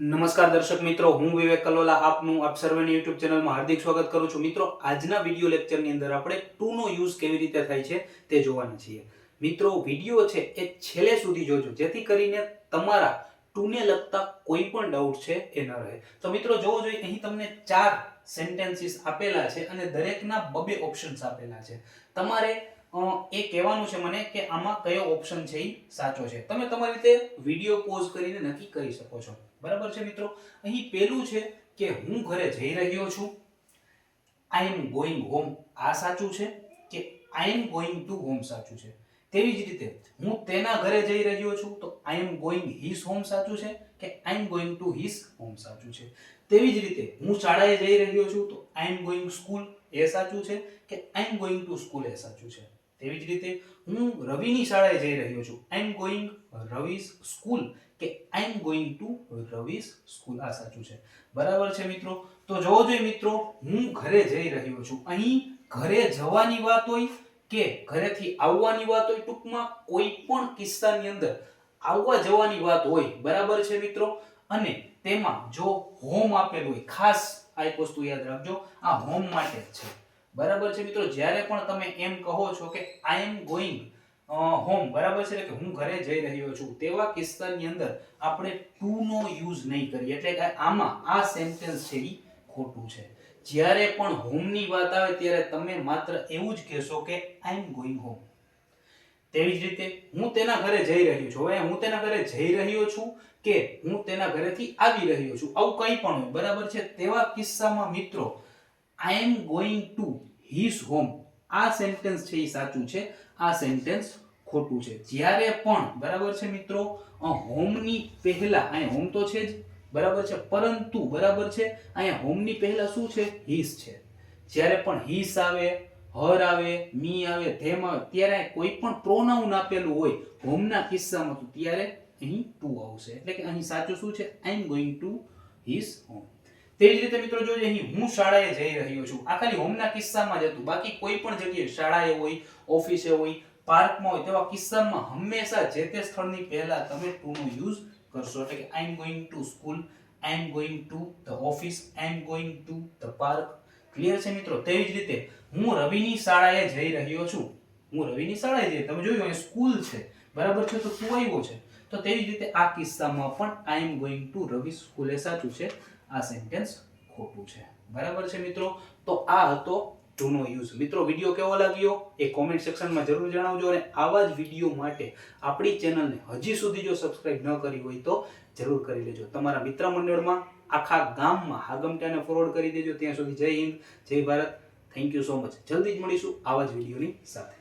નમસ્કાર દર્શક મિત્રો, હું વિવેક કલોલા આપનું આપ સર્વેની યુટ્યુબ ચેનલમાં હાર્દિક સ્વાગત કરું છું. મિત્રો, આજના વિડિયો લેક્ચરની અંદર આપણે ટુ નો યુઝ કેવી રીતે થાય છે તે જોવાના છીએ. મિત્રો, વિડિયો છે એ છેલ્લે સુધી જોજો જેથી કરીને તમારા ટુ ને લગતા કોઈ પણ ડાઉટ છે એ ન રહે. તો મિત્રો જોવો જોઈએ, અહીં તમને 4 સેન્ટેન્સીસ આપેલા છે અને દરેકના બબે ઓપ્શન્સ આપેલા છે. તમારે એ કહેવાનું છે મને કે આમાં કયો ઓપ્શન છે એ સાચો છે. તમે તમારી રીતે વિડિયો પોઝ કરીને નક્કી કરી શકો છો. બરાબર છે મિત્રો. અહીં પેલું છે કે હું ઘરે જઈ રહ્યો છું, આઈ એમ ગોઈંગ હોમ, આ સાચું છે કે I am going to home સાચું છે. તેવી જ રીતે હું તેના ઘરે જઈ રહ્યો છું તો I am going his home સાચું છે કે I am going to his home સાચું છે. તેવી જ રીતે હું શાળાએ જઈ રહ્યો છું તો આઈ એમ ગોઈંગ સ્કૂલ એ સાચું છે કે I am going to school એ સાચું છે. તેવી જ રીતે હું રવિની શાળાએ જઈ રહ્યો છું, આઈ એમ ગોઈંગ રવિસ સ્કૂલ કે I am going two રવિસ school, આ સાચું છે. બરાબર છે મિત્રો. તો જોવો જોઈએ મિત્રો, હું ઘરે જઈ રહ્યો છું. અહીં ઘરે જવાની વાત હોય કે ઘરેથી આવવાની વાત હોય, ટૂંકમાં કોઈ પણ કિસ્સાની અંદર આવવા જવાની વાત હોય. બરાબર છે મિત્રો. અને તેમાં જો હોમ આપેલું હોય, ખાસ આ એક વસ્તુ યાદ રાખજો, આ હોમ માટે જ છે. બરાબર છે મિત્રો. જ્યારે પણ તમે એમ કહો છો કે આઈ એમ ગોઈંગ હોમ, બરાબર છે, કે હું ઘરે જઈ રહ્યો છું, તેવા કિસ્સાની અંદર આપણે ટુ નો યુઝ નહીં કરીએ. એટલે કે આમાં આ સેન્ટેન્સ છે એ ખોટું છે. જ્યારે પણ હોમ ની વાત આવે ત્યારે તમે માત્ર એવું જ કહેશો કે આઈ એમ ગોઈંગ હોમ. તેવી જ રીતે હું તેના ઘરે જઈ રહ્યો છું, હવે હું તેના ઘરે જઈ રહ્યો છું કે હું તેના ઘરેથી આવી રહ્યો છું, આવું કંઈ પણ હોય. બરાબર છે. તેવા કિસ્સામાં મિત્રો I am going to his home, આ સેન્ટેન્સ છે એ સાચું છે, આ સેન્ટેન્સ ખોટું છે. જ્યારે પણ, બરાબર છે મિત્રો, હોમ ની પહેલા, અહીંયા હોમ તો છે જ, બરાબર છે, પરંતુ બરાબર છે અહીંયા હોમ ની પહેલા શું છે? હિઝ છે. જ્યારે પણ હિઝ આવે, હર આવે, મી આવે, ધેમ આવે, ત્યારે કોઈ પણ પ્રોનાઉન આપેલું હોય હોમના કિસ્સામાં તો ત્યારે અહીં ટુ આવશે. એટલે કે અહીં સાચું શું છે? I am going to his home. તેવી જ રીતે મિત્રો જોજો, અહીં હું શાળાએ જઈ રહ્યો છું, આ ખાલી હોમના કિસ્સામાં જ હતું. બાકી કોઈ પણ જગ્યાએ, શાળાએ હોય, ઓફિસે હોય, પાર્કમાં હોય, તેવા કિસ્સામાં હંમેશા જે તે સ્થળની પહેલા તમે ટુ નો યુઝ કરશો. એટલે કે I am going to school, I am going to the office, I am going to the park. Clear છે મિત્રો. તેવી જ રીતે હું રવિની શાળાએ જઈ રહ્યો છું, હું રવિની શાળાએ જઈ, તમે જોયું અહીં સ્કૂલ છે, બરાબર છે, તો ટુ આવ્યો છે. તો તેવી જ રીતે આ કિસ્સામાં પણ I am going to Ravi school એ સાચું છે, આ સેન્ટેન્સ ખોટું છે. બરાબર છે મિત્રો. તો આ હતો ટુ નો યુઝ. મિત્રો, વિડિયો કેવો લાગ્યો એ કોમેન્ટ સેક્શનમાં જરૂર જણાવજો અને આવા જ વિડિયો માટે આપણી ચેનલને હજી સુધી જો સબસ્ક્રાઇબ ન કરી હોય તો જરૂર કરી લેજો. તમારા મિત્ર મંડળમાં, આખા ગામમાં હાગમટાને ફોરવર્ડ કરી દેજો. ત્યાં સુધી જય હિન્દ, જય Bharat. Thank you so much. જલ્દી જ મળીશું આવા જ વિડિયોની સાથે.